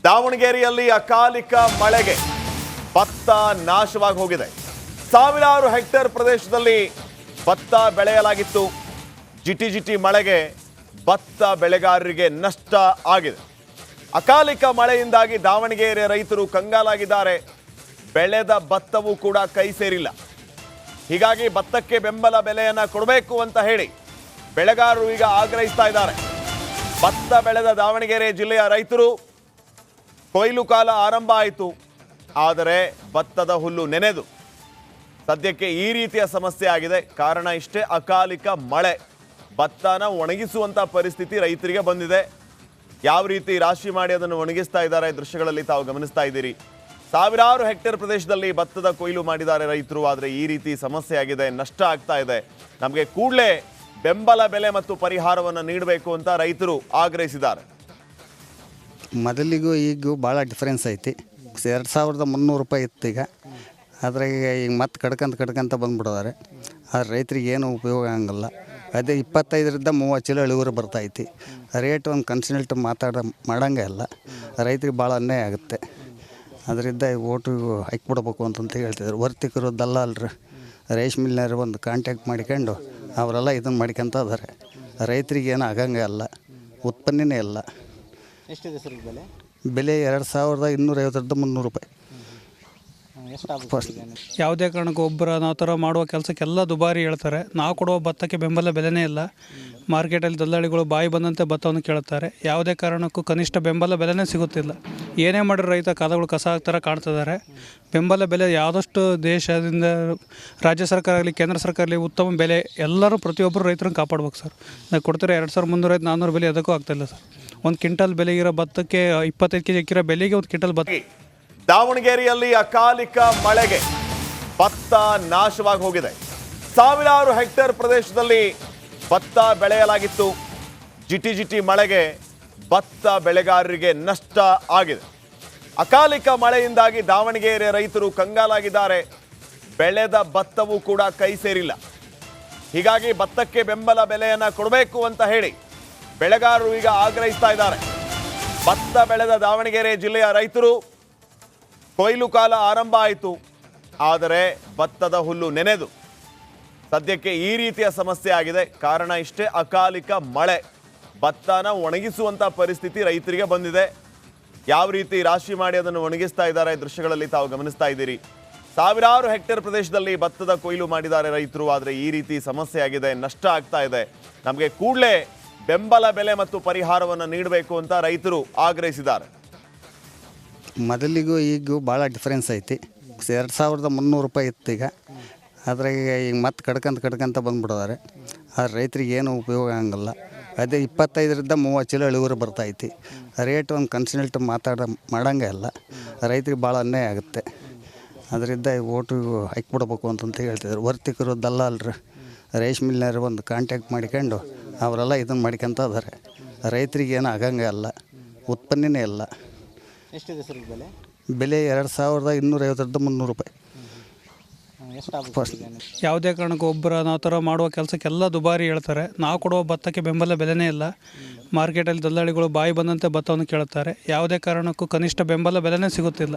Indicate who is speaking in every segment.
Speaker 1: ದಾವಣಗೆರೆಯಲ್ಲಿ ಅಕಾಲಿಕ ಮಳೆಗೆ ಭತ್ತ ನಾಶವಾಗಿ ಹೋಗಿದೆ. ಸಾವಿರಾರು ಹೆಕ್ಟೇರ್ ಪ್ರದೇಶದಲ್ಲಿ ಭತ್ತ ಬೆಳೆಯಲಾಗಿತ್ತು. ಜಿಟಿ ಮಳೆಗೆ ಭತ್ತ ಬೆಳೆಗಾರರಿಗೆ ನಷ್ಟ ಆಗಿದೆ. ಅಕಾಲಿಕ ಮಳೆಯಿಂದಾಗಿ ದಾವಣಗೆರೆ ರೈತರು ಕಂಗಾಲಾಗಿದ್ದಾರೆ. ಬೆಳೆದ ಭತ್ತವೂ ಕೂಡ ಕೈ ಸೇರಿಲ್ಲ. ಹೀಗಾಗಿ ಭತ್ತಕ್ಕೆ ಬೆಂಬಲ ಬೆಲೆಯನ್ನು ಕೊಡಬೇಕು ಅಂತ ಹೇಳಿ ಬೆಳೆಗಾರರು ಈಗ ಆಗ್ರಹಿಸ್ತಾ ಇದ್ದಾರೆ. ಭತ್ತ ಬೆಳೆದ ದಾವಣಗೆರೆ ಜಿಲ್ಲೆಯ ರೈತರು ಕೊಯ್ಲು ಕಾಲ ಆರಂಭ ಆಯಿತು, ಆದರೆ ಭತ್ತದ ಹುಲ್ಲು ನೆನೆದು ಸದ್ಯಕ್ಕೆ ಈ ರೀತಿಯ ಸಮಸ್ಯೆ ಆಗಿದೆ. ಕಾರಣ ಇಷ್ಟೇ, ಅಕಾಲಿಕ ಮಳೆ ಭತ್ತನ ಒಣಗಿಸುವಂಥ ಪರಿಸ್ಥಿತಿ ರೈತರಿಗೆ ಬಂದಿದೆ. ಯಾವ ರೀತಿ ರಾಶಿ ಮಾಡಿ ಅದನ್ನು ಒಣಗಿಸ್ತಾ ಇದ್ದಾರೆ ದೃಶ್ಯಗಳಲ್ಲಿ ತಾವು ಗಮನಿಸ್ತಾ ಇದ್ದೀರಿ. ಸಾವಿರಾರು ಹೆಕ್ಟೇರ್ ಪ್ರದೇಶದಲ್ಲಿ ಭತ್ತದ ಕೊಯ್ಲು ಮಾಡಿದ್ದಾರೆ ರೈತರು. ಆದರೆ ಈ ರೀತಿ ಸಮಸ್ಯೆ ಆಗಿದೆ, ನಷ್ಟ ಆಗ್ತಾ ಇದೆ. ನಮಗೆ ಕೂಡಲೇ ಬೆಂಬಲ ಬೆಲೆ ಮತ್ತು ಪರಿಹಾರವನ್ನು ನೀಡಬೇಕು ಅಂತ ರೈತರು ಆಗ್ರಹಿಸಿದ್ದಾರೆ.
Speaker 2: ಮೊದಲಿಗೂ ಈಗೂ ಭಾಳ ಡಿಫ್ರೆನ್ಸ್ ಐತಿ. 2300 ರೂಪಾಯಿ ಇತ್ತು ಈಗ, ಆದರೆ ಈಗ ಮತ್ತೆ ಕಡ್ಕಂತ ಬಂದುಬಿಡೋದಾರೆ. ಆದರೆ ರೈತರಿಗೆ ಏನು ಉಪಯೋಗ ಆಗಂಗಿಲ್ಲ. ಅದೇ 25ರಿಂದ 30 ಚೀಲ ಇಳುವರಿ ಬರ್ತೈತಿ. ರೇಟ್ ಒಂದು ಕನ್ಸಲ್ಟ್ ಮಾಡಂಗೆ ಇಲ್ಲ. ರೈತರಿಗೆ ಭಾಳ ಅನ್ಯಾಯ ಆಗುತ್ತೆ. ಅದರಿಂದ ಓಟು ಹಾಕಿಬಿಡ್ಬೇಕು ಅಂತಂತ ಹೇಳ್ತಿದ್ರು. ವರ್ತಿಕರು ದಲ್ಲಾಲ್ರು ರೈಸ್ ಮಿಲ್ನರು ಒಂದು ಕಾಂಟ್ಯಾಕ್ಟ್ ಮಾಡ್ಕೊಂಡು ಅವರೆಲ್ಲ ಇದನ್ನು ಮಾಡ್ಕೊಂತ ಇದ್ದಾರೆ. ರೈತರಿಗೆ ಏನು ಆಗಂಗೆ ಅಲ್ಲ, ಉತ್ಪನ್ನನೇ ಇಲ್ಲ.
Speaker 3: ಎಷ್ಟಿದೆ ಸರ್ ಬೆಲೆ?
Speaker 2: ಬೆಲೆ 2250ರಿಂದ 300 ರೂಪಾಯಿ.
Speaker 4: ಯಾವುದೇ ಕಾರಣಕ್ಕೂ ಒಬ್ಬರ ನಾವು ಥರ ಮಾಡುವ ಕೆಲಸಕ್ಕೆಲ್ಲ ದುಬಾರಿ ಹೇಳ್ತಾರೆ. ನಾವು ಕೊಡುವ ಭತ್ತಕ್ಕೆ ಬೆಂಬಲ ಬೆಲೆನೇ ಇಲ್ಲ. ಮಾರ್ಕೆಟಲ್ಲಿ ದಲ್ಲಾಳಿಗಳು ಬಾಯಿ ಬಂದಂತೆ ಭತ್ತವನ್ನು ಕೇಳುತ್ತಾರೆ. ಯಾವುದೇ ಕಾರಣಕ್ಕೂ ಕನಿಷ್ಠ ಬೆಂಬಲ ಬೆಲೆನೇ ಸಿಗುತ್ತಿಲ್ಲ. ಏನೇ ಮಾಡಿರೋ ರೈತ ಕಾಲಗಳು ಕಸ ಥರ ಕಾಣ್ತಿದ್ದಾರೆ. ಬೆಂಬಲ ಬೆಲೆ ಯಾವುದಷ್ಟು ದೇಶದಿಂದ ರಾಜ್ಯ ಸರ್ಕಾರ ಆಗಲಿ ಕೇಂದ್ರ ಸರ್ಕಾರ ಆಗಲಿ ಉತ್ತಮ ಬೆಲೆ ಎಲ್ಲರೂ ಪ್ರತಿಯೊಬ್ಬರು ರೈತರನ್ನು ಕಾಪಾಡ್ಬೇಕು ಸರ್. ನಾವು ಕೊಡ್ತಾರೆ 2300 400 ಬೆಲೆ ಅದಕ್ಕೂ ಆಗ್ತಾಯಿಲ್ಲ ಸರ್. ಒಂದು ಕ್ವಿಂಟಲ್ ಬೆಲೆಗಿರೋ ಭತ್ತಕ್ಕೆ 25 ಕೆಜಿ ಅಕ್ಕಿರೋ ಬೆಲೆಗೆ ಒಂದು ಕ್ವಿಂಟಲ್ ಭತ್ತ.
Speaker 1: ದಾವಣಗೆರೆಯಲ್ಲಿ ಅಕಾಲಿಕ ಮಳೆಗೆ ಭತ್ತ ನಾಶವಾಗಿ ಹೋಗಿದೆ. ಸಾವಿರಾರು ಹೆಕ್ಟೇರ್ ಪ್ರದೇಶದಲ್ಲಿ ಭತ್ತ ಬೆಳೆಯಲಾಗಿತ್ತು. ಜಿಟಿ ಮಳೆಗೆ ಭತ್ತ ಬೆಳೆಗಾರರಿಗೆ ನಷ್ಟ ಆಗಿದೆ. ಅಕಾಲಿಕ ಮಳೆಯಿಂದಾಗಿ ದಾವಣಗೆರೆ ರೈತರು ಕಂಗಾಲಾಗಿದ್ದಾರೆ. ಬೆಳೆದ ಭತ್ತವೂ ಕೂಡ ಕೈ ಸೇರಿಲ್ಲ. ಹೀಗಾಗಿ ಭತ್ತಕ್ಕೆ ಬೆಂಬಲ ಬೆಲೆಯನ್ನು ಕೊಡಬೇಕು ಅಂತ ಹೇಳಿ ಬೆಳೆಗಾರರು ಈಗ ಆಗ್ರಹಿಸ್ತಾ ಇದ್ದಾರೆ. ಭತ್ತ ಬೆಳೆದ ದಾವಣಗೆರೆ ಜಿಲ್ಲೆಯ ರೈತರು ಕೊಯ್ಲು ಕಾಲ ಆರಂಭ ಆಯಿತು, ಆದರೆ ಭತ್ತದ ಹುಲ್ಲು ನೆನೆದು ಸದ್ಯಕ್ಕೆ ಈ ರೀತಿಯ ಸಮಸ್ಯೆ ಆಗಿದೆ. ಕಾರಣ ಇಷ್ಟೇ, ಅಕಾಲಿಕ ಮಳೆ ಭತ್ತನ ಒಣಗಿಸುವಂಥ ಪರಿಸ್ಥಿತಿ ರೈತರಿಗೆ ಬಂದಿದೆ. ಯಾವ ರೀತಿ ರಾಶಿ ಮಾಡಿ ಅದನ್ನು ಒಣಗಿಸ್ತಾ ಇದ್ದಾರೆ ದೃಶ್ಯಗಳಲ್ಲಿ ತಾವು ಗಮನಿಸ್ತಾ ಇದ್ದೀರಿ. ಸಾವಿರಾರು ಹೆಕ್ಟೇರ್ ಪ್ರದೇಶದಲ್ಲಿ ಭತ್ತದ ಕೊಯ್ಲು ಮಾಡಿದ್ದಾರೆ ರೈತರು. ಆದರೆ ಈ ರೀತಿ ಸಮಸ್ಯೆ ಆಗಿದೆ, ನಷ್ಟ ಆಗ್ತಾ ಇದೆ. ನಮಗೆ ಕೂಡಲೇ ಬೆಂಬಲ ಬೆಲೆ ಮತ್ತು ಪರಿಹಾರವನ್ನು ನೀಡಬೇಕು ಅಂತ ರೈತರು ಆಗ್ರಹಿಸಿದ್ದಾರೆ.
Speaker 2: ಮೊದಲಿಗೂ ಈಗೂ ಭಾಳ ಡಿಫ್ರೆನ್ಸ್ ಐತಿ. 2300 ರೂಪಾಯಿ ಇತ್ತು ಈಗ, ಆದರೆ ಈಗ ಮತ್ತೆ ಕಡ್ಕಂತ ಬಂದುಬಿಡೋದಾರೆ. ಆದರೆ ರೈತರಿಗೆ ಏನು ಉಪಯೋಗ ಆಗಂಗಿಲ್ಲ. ಅದೇ 25ರಿಂದ 30 ಚೀಲ ಇಳುವರಿ ಬರ್ತೈತಿ. ರೇಟ್ ಒಂದು ಕನ್ಸಲ್ಟ್ ಮಾಡಂಗೆ ಇಲ್ಲ. ರೈತರಿಗೆ ಭಾಳ ಅನ್ಯಾಯ ಆಗುತ್ತೆ. ಅದರಿಂದ ಓಟು ಹಾಕಿಬಿಡ್ಬೇಕು ಅಂತಂತ ಹೇಳ್ತಿದ್ರು. ವರ್ತಿಕರು ದಲ್ಲಾಲ್ರು ರೈಸ್ ಮಿಲ್ನರು ಒಂದು ಕಾಂಟ್ಯಾಕ್ಟ್ ಮಾಡ್ಕೊಂಡು ಅವರೆಲ್ಲ ಇದನ್ನು ಮಾಡ್ಕೊಂತ ಇದ್ದಾರೆ. ರೈತರಿಗೆ ಏನು ಆಗಂಗೆ ಇಲ್ಲ, ಉತ್ಪನ್ನನೇ ಇಲ್ಲ.
Speaker 3: ಎಷ್ಟಿದೆ ಸರ್ ಬೆಲೆ?
Speaker 2: ಬೆಲೆ 2250ರಿಂದ 300 ರೂಪಾಯಿ.
Speaker 4: ಯಾವುದೇ ಕಾರಣಕ್ಕೂ ಒಬ್ಬರ ನಾವು ಥರ ಮಾಡುವ ಕೆಲಸಕ್ಕೆಲ್ಲ ದುಬಾರಿ ಹೇಳ್ತಾರೆ. ನಾವು ಕೊಡುವ ಭತ್ತಕ್ಕೆ ಬೆಂಬಲ ಬೆಲೆನೇ ಇಲ್ಲ. ಮಾರ್ಕೆಟಲ್ಲಿ ದಲ್ಲಾಳಿಗಳು ಬಾಯಿ ಬಂದಂತೆ ಭತ್ತವನ್ನು ಕೇಳುತ್ತಾರೆ. ಯಾವುದೇ ಕಾರಣಕ್ಕೂ ಕನಿಷ್ಠ ಬೆಂಬಲ ಬೆಲೆನೇ ಸಿಗುತ್ತಿಲ್ಲ.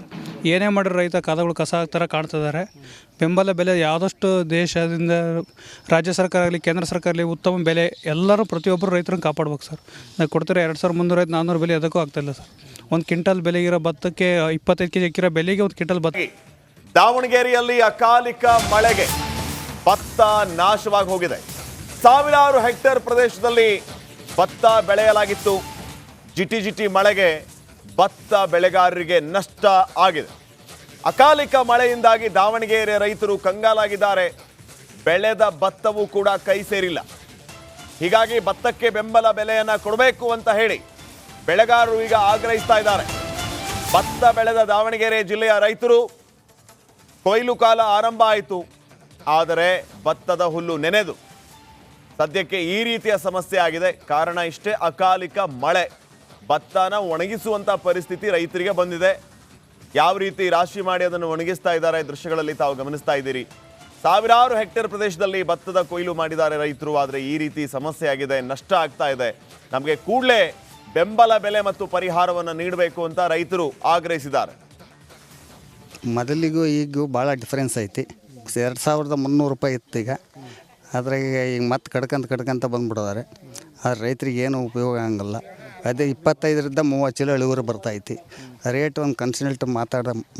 Speaker 4: ಏನೇ ಮಾಡಿರೋ ರೈತ ಕಾಲಗಳು ಕಸ ಥರ ಕಾಣ್ತಿದ್ದಾರೆ. ಬೆಂಬಲ ಬೆಲೆ ಯಾವುದಷ್ಟು ದೇಶದಿಂದ ರಾಜ್ಯ ಸರ್ಕಾರ ಆಗಲಿ ಕೇಂದ್ರ ಸರ್ಕಾರ ಆಗಲಿ ಉತ್ತಮ ಬೆಲೆ ಎಲ್ಲರೂ ಪ್ರತಿಯೊಬ್ಬರು ರೈತರನ್ನು ಕಾಪಾಡ್ಬೇಕು ಸರ್. ನಾವು ಕೊಡ್ತಾರೆ 2300 400 ಬೆಲೆ ಅದಕ್ಕೂ ಆಗ್ತಾಯಿಲ್ಲ ಸರ್. ಒಂದು ಕ್ವಿಂಟಲ್ ಬೆಲೆಗಿರೋ ಭತ್ತಕ್ಕೆ 25 ಕೆಜಿ ಅಕ್ಕಿರೋ ಬೆಲೆಗೆ ಒಂದು ಕ್ವಿಂಟಲ್ ಭತ್ತ.
Speaker 1: ದಾವಣಗೆರೆಯಲ್ಲಿ ಅಕಾಲಿಕ ಮಳೆಗೆ ಭತ್ತ ನಾಶವಾಗಿ ಹೋಗಿದೆ. ಸಾವಿರಾರು ಹೆಕ್ಟೇರ್ ಪ್ರದೇಶದಲ್ಲಿ ಭತ್ತ ಬೆಳೆಯಲಾಗಿತ್ತು. ಜಿಟಿ ಮಳೆಗೆ ಭತ್ತ ಬೆಳೆಗಾರರಿಗೆ ನಷ್ಟ ಆಗಿದೆ. ಅಕಾಲಿಕ ಮಳೆಯಿಂದಾಗಿ ದಾವಣಗೆರೆ ರೈತರು ಕಂಗಾಲಾಗಿದ್ದಾರೆ. ಬೆಳೆದ ಭತ್ತವೂ ಕೂಡ ಕೈ ಸೇರಿಲ್ಲ. ಹೀಗಾಗಿ ಭತ್ತಕ್ಕೆ ಬೆಂಬಲ ಬೆಲೆಯನ್ನು ಕೊಡಬೇಕು ಅಂತ ಹೇಳಿ ಬೆಳೆಗಾರರು ಈಗ ಆಗ್ರಹಿಸ್ತಾ ಇದ್ದಾರೆ. ಭತ್ತ ಬೆಳೆದ ದಾವಣಗೆರೆ ಜಿಲ್ಲೆಯ ರೈತರು ಕೊಯ್ಲು ಕಾಲ ಆರಂಭ ಆಯಿತು, ಆದರೆ ಭತ್ತದ ಹುಲ್ಲು ನೆನೆದು ಸದ್ಯಕ್ಕೆ ಈ ರೀತಿಯ ಸಮಸ್ಯೆ ಆಗಿದೆ. ಕಾರಣ ಇಷ್ಟೇ, ಅಕಾಲಿಕ ಮಳೆ ಭತ್ತನ ಒಣಗಿಸುವಂಥ ಪರಿಸ್ಥಿತಿ ರೈತರಿಗೆ ಬಂದಿದೆ. ಯಾವ ರೀತಿ ರಾಶಿ ಮಾಡಿ ಅದನ್ನು ಒಣಗಿಸ್ತಾ ಇದ್ದಾರೆ ದೃಶ್ಯಗಳಲ್ಲಿ ತಾವು ಗಮನಿಸ್ತಾ ಇದ್ದೀರಿ. ಸಾವಿರಾರು ಹೆಕ್ಟೇರ್ ಪ್ರದೇಶದಲ್ಲಿ ಭತ್ತದ ಕೊಯ್ಲು ಮಾಡಿದ್ದಾರೆ ರೈತರು. ಆದರೆ ಈ ರೀತಿ ಸಮಸ್ಯೆ ಆಗಿದೆ, ನಷ್ಟ ಆಗ್ತಾ ಇದೆ. ನಮಗೆ ಕೂಡಲೇ ಬೆಂಬಲ ಬೆಲೆ ಮತ್ತು ಪರಿಹಾರವನ್ನು ನೀಡಬೇಕು ಅಂತ ರೈತರು ಆಗ್ರಹಿಸಿದ್ದಾರೆ.
Speaker 2: ಮೊದಲಿಗೂ ಈಗೂ ಭಾಳ ಡಿಫ್ರೆನ್ಸ್ ಐತಿ. 2300 ರೂಪಾಯಿ ಇತ್ತು ಈಗ, ಆದರೆ ಈಗ ಮತ್ತೆ ಕಡ್ಕಂತ ಬಂದ್ಬಿಡೋದಾರೆ. ಆದರೆ ರೈತರಿಗೆ ಏನು ಉಪಯೋಗ ಆಗಂಗಿಲ್ಲ. ಅದೇ 25ರಿಂದ 30 ಚೀಲ ಇಳುವರಿ ಬರ್ತೈತಿ. ರೇಟ್ ಒಂದು ಕನ್ಸಲ್ಟ್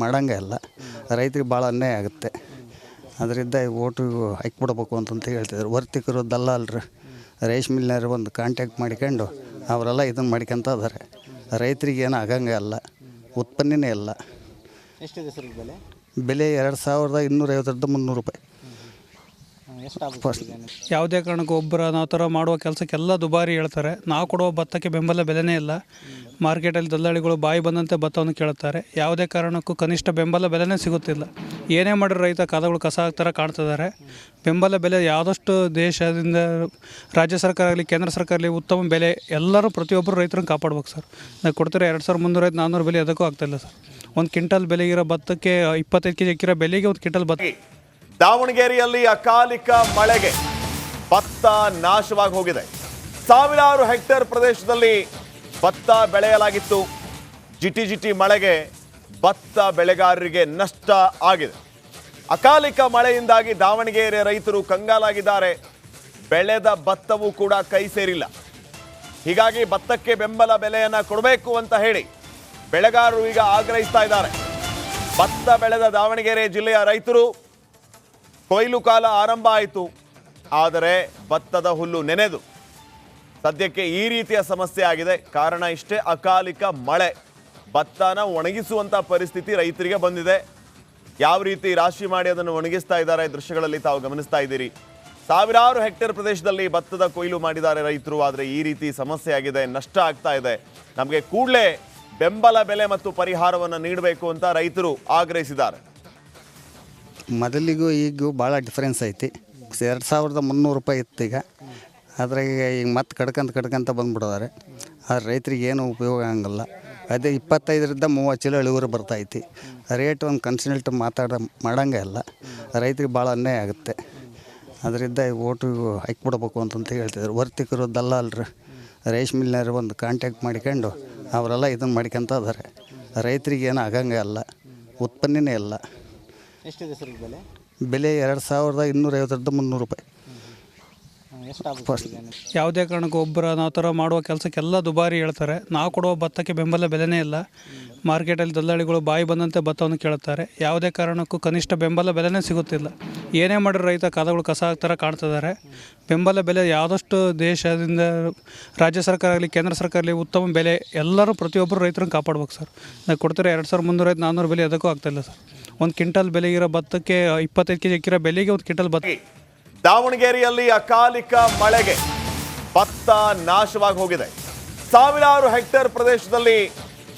Speaker 2: ಮಾಡಂಗೆ ಇಲ್ಲ. ರೈತರಿಗೆ ಭಾಳ ಅನ್ಯಾಯ ಆಗುತ್ತೆ. ಅದರಿಂದ ಓಟು ಹಾಕಿಬಿಡ್ಬೇಕು ಅಂತಂತ ಹೇಳ್ತಿದ್ರು. ವರ್ತಕರು ದಲ್ಲಾಲ್ರು ರೇಷ್ಮೆ ಮಿಲ್ನರು ಒಂದು ಕಾಂಟ್ಯಾಕ್ಟ್ ಮಾಡಿಕೊಂಡು ಅವರೆಲ್ಲ ಇದನ್ನು ಮಾಡ್ಕೊಂತ ಇದ್ದಾರೆ. ರೈತರಿಗೆ ಏನು ಆಗಂಗೆ ಇಲ್ಲ, ಉತ್ಪನ್ನನೇ ಇಲ್ಲ.
Speaker 3: ಎಷ್ಟಿದೆ ಸರ್ ಈಗ ಬೆಲೆ?
Speaker 2: ಬೆಲೆ 2250ರಿಂದ 300 ರೂಪಾಯಿ.
Speaker 3: ಎಷ್ಟು
Speaker 4: ಯಾವುದೇ ಕಾರಣಕ್ಕೂ ಒಬ್ಬರು ನಾವು ಥರ ಮಾಡುವ ಕೆಲಸಕ್ಕೆಲ್ಲ ದುಬಾರಿ ಹೇಳ್ತಾರೆ. ನಾವು ಕೊಡುವ ಭತ್ತಕ್ಕೆ ಬೆಂಬಲ ಬೆಲೆನೇ ಇಲ್ಲ. ಮಾರ್ಕೆಟಲ್ಲಿ ದಲ್ಲಾಳಿಗಳು ಬಾಯಿ ಬಂದಂತೆ ಭತ್ತವನ್ನು ಕೇಳುತ್ತಾರೆ. ಯಾವುದೇ ಕಾರಣಕ್ಕೂ ಕನಿಷ್ಠ ಬೆಂಬಲ ಬೆಲೆನೇ ಸಿಗುತ್ತಿಲ್ಲ. ಏನೇ ಮಾಡಿರೋ ರೈತ ಕಾಲಗಳು ಕಸ ಥರ ಕಾಣ್ತಿದ್ದಾರೆ. ಬೆಂಬಲ ಬೆಲೆ ಯಾವುದಷ್ಟು ದೇಶದಿಂದ ರಾಜ್ಯ ಸರ್ಕಾರ ಆಗಲಿ ಕೇಂದ್ರ ಸರ್ಕಾರ ಆಗಲಿ ಉತ್ತಮ ಬೆಲೆ ಎಲ್ಲರೂ ಪ್ರತಿಯೊಬ್ಬರು ರೈತರನ್ನು ಕಾಪಾಡ್ಬೇಕು ಸರ್. ನಾವು ಕೊಡ್ತೀರ 2300 400 ಬೆಲೆ ಅದಕ್ಕೂ ಆಗ್ತಾಯಿಲ್ಲ ಸರ್. ಒಂದು ಕ್ವಿಂಟಲ್ ಬೆಲೆಗಿರೋ ಭತ್ತಕ್ಕೆ 25 ಕೆಜಿ ಅಕ್ಕಿರೋ ಬೆಲೆಗೆ ಒಂದು ಕ್ವಿಂಟಲ್ ಭತ್ತ.
Speaker 1: ದಾವಣಗೆರೆಯಲ್ಲಿ ಅಕಾಲಿಕ ಮಳೆಗೆ ಭತ್ತ ನಾಶವಾಗಿ ಹೋಗಿದೆ. ಸಾವಿರಾರು ಹೆಕ್ಟೇರ್ ಪ್ರದೇಶದಲ್ಲಿ ಭತ್ತ ಬೆಳೆಯಲಾಗಿತ್ತು. ಜಿಟಿ ಮಳೆಗೆ ಭತ್ತ ಬೆಳೆಗಾರರಿಗೆ ನಷ್ಟ ಆಗಿದೆ. ಅಕಾಲಿಕ ಮಳೆಯಿಂದಾಗಿ ದಾವಣಗೆರೆ ರೈತರು ಕಂಗಾಲಾಗಿದ್ದಾರೆ. ಬೆಳೆದ ಭತ್ತವೂ ಕೂಡ ಕೈ ಸೇರಿಲ್ಲ. ಹೀಗಾಗಿ ಭತ್ತಕ್ಕೆ ಬೆಂಬಲ ಬೆಲೆಯನ್ನು ಕೊಡಬೇಕು ಅಂತ ಹೇಳಿ ಬೆಳೆಗಾರರು ಈಗ ಆಗ್ರಹಿಸ್ತಾ ಇದ್ದಾರೆ. ಭತ್ತ ಬೆಳೆದ ದಾವಣಗೆರೆ ಜಿಲ್ಲೆಯ ರೈತರು ಕೊಯ್ಲು ಕಾಲ ಆರಂಭ ಆಯಿತು, ಆದರೆ ಭತ್ತದ ಹುಲ್ಲು ನೆನೆದು ಸದ್ಯಕ್ಕೆ ಈ ರೀತಿಯ ಸಮಸ್ಯೆ ಆಗಿದೆ. ಕಾರಣ ಇಷ್ಟೇ, ಅಕಾಲಿಕ ಮಳೆ ಭತ್ತನ ಒಣಗಿಸುವಂಥ ಪರಿಸ್ಥಿತಿ ರೈತರಿಗೆ ಬಂದಿದೆ. ಯಾವ ರೀತಿ ರಾಶಿ ಮಾಡಿ ಅದನ್ನು ಒಣಗಿಸ್ತಾ ಇದ್ದಾರೆ ದೃಶ್ಯಗಳಲ್ಲಿ ತಾವು ಗಮನಿಸ್ತಾ ಇದ್ದೀರಿ. ಸಾವಿರಾರು ಹೆಕ್ಟೇರ್ ಪ್ರದೇಶದಲ್ಲಿ ಭತ್ತದ ಕೊಯ್ಲು ಮಾಡಿದ್ದಾರೆ ರೈತರು. ಆದರೆ ಈ ರೀತಿ ಸಮಸ್ಯೆ ಆಗಿದೆ, ನಷ್ಟ ಆಗ್ತಾ ಇದೆ. ನಮಗೆ ಕೂಡಲೇ ಬೆಂಬಲ ಬೆಲೆ ಮತ್ತು ಪರಿಹಾರವನ್ನು ನೀಡಬೇಕು ಅಂತ ರೈತರು ಆಗ್ರಹಿಸಿದ್ದಾರೆ.
Speaker 2: ಮೊದಲಿಗೂ ಈಗೂ ಭಾಳ ಡಿಫ್ರೆನ್ಸ್ ಐತಿ. 2300 ರೂಪಾಯಿ ಇತ್ತು ಈಗ, ಆದರೆ ಈಗ ಮತ್ತೆ ಕಡ್ಕಂತ ಬಂದ್ಬಿಡೋದಾರೆ. ಆದರೆ ರೈತರಿಗೆ ಏನು ಉಪಯೋಗ ಆಗಂಗಿಲ್ಲ. ಅದೇ 25ರಿಂದ 30 ಚೀಲ ಇಳುವರಿ ಬರ್ತೈತಿ. ರೇಟ್ ಒಂದು ಕನ್ಸಲ್ಟ್ ಮಾಡಂಗೆ ಇಲ್ಲ. ರೈತರಿಗೆ ಭಾಳ ಅನ್ಯಾಯ ಆಗುತ್ತೆ. ಅದರಿಂದ ಓಟು ಹಾಕಿಬಿಡ್ಬೇಕು ಅಂತಂತ ಹೇಳ್ತಿದ್ರು. ವರ್ತಕರು ದಲ್ಲಾಲ್ರು ರೇಷ್ಮೆ ಮಿಲ್ನರು ಒಂದು ಕಾಂಟ್ಯಾಕ್ಟ್ ಮಾಡಿಕೊಂಡು ಅವರೆಲ್ಲ ಇದನ್ನು ಮಾಡ್ಕೊಂತ ಇದ್ದಾರೆ. ರೈತರಿಗೆ ಏನು ಆಗಂಗೆ ಇಲ್ಲ, ಉತ್ಪನ್ನನೇ ಇಲ್ಲ.
Speaker 3: ಎಷ್ಟಿದೆ ಸರ್ ಈಗ ಬೆಲೆ?
Speaker 2: ಬೆಲೆ 2250ರಿಂದ 300 ರೂಪಾಯಿ.
Speaker 4: ಯಾವುದೇ ಕಾರಣಕ್ಕೂ ಒಬ್ಬರು ನಾವು ಥರ ಮಾಡುವ ಕೆಲಸಕ್ಕೆಲ್ಲ ದುಬಾರಿ ಹೇಳ್ತಾರೆ. ನಾವು ಕೊಡುವ ಭತ್ತಕ್ಕೆ ಬೆಂಬಲ ಬೆಲೆನೇ ಇಲ್ಲ. ಮಾರ್ಕೆಟಲ್ಲಿ ದಲ್ಲಾಳಿಗಳು ಬಾಯಿ ಬಂದಂತೆ ಭತ್ತವನ್ನು ಕೇಳುತ್ತಾರೆ. ಯಾವುದೇ ಕಾರಣಕ್ಕೂ ಕನಿಷ್ಠ ಬೆಂಬಲ ಬೆಲೆನೇ ಸಿಗುತ್ತಿಲ್ಲ. ಏನೇ ಮಾಡಿರೋ ರೈತ ಕಾಲಗಳು ಕಸ ಥರ ಕಾಣ್ತಿದ್ದಾರೆ. ಬೆಂಬಲ ಬೆಲೆ ಯಾವುದಷ್ಟು ದೇಶದಿಂದ ರಾಜ್ಯ ಸರ್ಕಾರ ಆಗಲಿ ಕೇಂದ್ರ ಸರ್ಕಾರ ಆಗಲಿ ಉತ್ತಮ ಬೆಲೆ ಎಲ್ಲರೂ ಪ್ರತಿಯೊಬ್ಬರು ರೈತರನ್ನು ಕಾಪಾಡ್ಬೇಕು ಸರ್. ನಾವು ಕೊಡ್ತೀರ 2300 400 ಬೆಲೆ ಅದಕ್ಕೂ ಆಗ್ತಾಯಿಲ್ಲ ಸರ್. ಒಂದು ಕ್ವಿಂಟಲ್ ಬೆಲೆಗಿರೋ ಭತ್ತಕ್ಕೆ 25 ಕೆಜಿ ಅಕ್ಕಿರೋ ಬೆಲೆಗೆ ಒಂದು ಕ್ವಿಂಟಲ್ ಭತ್ತ.
Speaker 1: ದಾವಣಗೆರೆಯಲ್ಲಿ ಅಕಾಲಿಕ ಮಳೆಗೆ ಭತ್ತ ನಾಶವಾಗಿ ಹೋಗಿದೆ. ಸಾವಿರಾರು ಹೆಕ್ಟೇರ್ ಪ್ರದೇಶದಲ್ಲಿ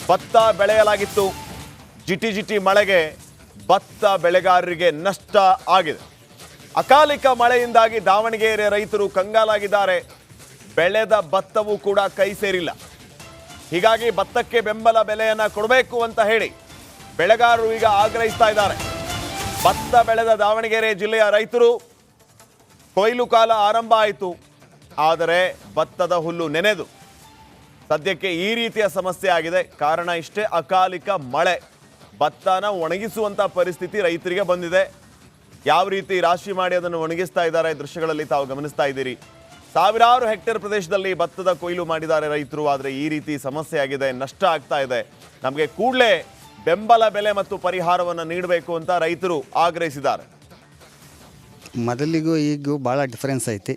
Speaker 1: ಭತ್ತ ಬೆಳೆಯಲಾಗಿತ್ತು. ಜಿಟಿ ಮಳೆಗೆ ಭತ್ತ ಬೆಳೆಗಾರರಿಗೆ ನಷ್ಟ ಆಗಿದೆ. ಅಕಾಲಿಕ ಮಳೆಯಿಂದಾಗಿ ದಾವಣಗೆರೆ ರೈತರು ಕಂಗಾಲಾಗಿದ್ದಾರೆ. ಬೆಳೆದ ಭತ್ತವೂ ಕೂಡ ಕೈ ಸೇರಿಲ್ಲ. ಹೀಗಾಗಿ ಭತ್ತಕ್ಕೆ ಬೆಂಬಲ ಬೆಲೆಯನ್ನು ಕೊಡಬೇಕು ಅಂತ ಹೇಳಿ ಬೆಳೆಗಾರರು ಈಗ ಆಗ್ರಹಿಸ್ತಾ ಇದ್ದಾರೆ. ಭತ್ತ ಬೆಳೆದ ದಾವಣಗೆರೆ ಜಿಲ್ಲೆಯ ರೈತರು ಕೊಯ್ಲು ಕಾಲ ಆರಂಭ ಆಯಿತು, ಆದರೆ ಭತ್ತದ ಹುಲ್ಲು ನೆನೆದು ಸದ್ಯಕ್ಕೆ ಈ ರೀತಿಯ ಸಮಸ್ಯೆ ಆಗಿದೆ. ಕಾರಣ ಇಷ್ಟೇ, ಅಕಾಲಿಕ ಮಳೆ ಭತ್ತನ ಒಣಗಿಸುವಂಥ ಪರಿಸ್ಥಿತಿ ರೈತರಿಗೆ ಬಂದಿದೆ. ಯಾವ ರೀತಿ ರಾಶಿ ಮಾಡಿ ಅದನ್ನು ಒಣಗಿಸ್ತಾ ಇದ್ದಾರೆ ದೃಶ್ಯಗಳಲ್ಲಿ ತಾವು ಗಮನಿಸ್ತಾ ಇದ್ದೀರಿ. ಸಾವಿರಾರು ಹೆಕ್ಟೇರ್ ಪ್ರದೇಶದಲ್ಲಿ ಭತ್ತದ ಕೊಯ್ಲು ಮಾಡಿದ್ದಾರೆ ರೈತರು. ಆದರೆ ಈ ರೀತಿ ಸಮಸ್ಯೆ ಆಗಿದೆ, ನಷ್ಟ ಆಗ್ತಾ ಇದೆ. ನಮಗೆ ಕೂಡಲೇ ಬೆಂಬಲ ಬೆಲೆ ಮತ್ತು ಪರಿಹಾರವನ್ನು ನೀಡಬೇಕು ಅಂತ ರೈತರು ಆಗ್ರಹಿಸಿದ್ದಾರೆ.
Speaker 2: ಮೊದಲಿಗೂ ಈಗೂ ಭಾಳ ಡಿಫ್ರೆನ್ಸ್ ಐತಿ.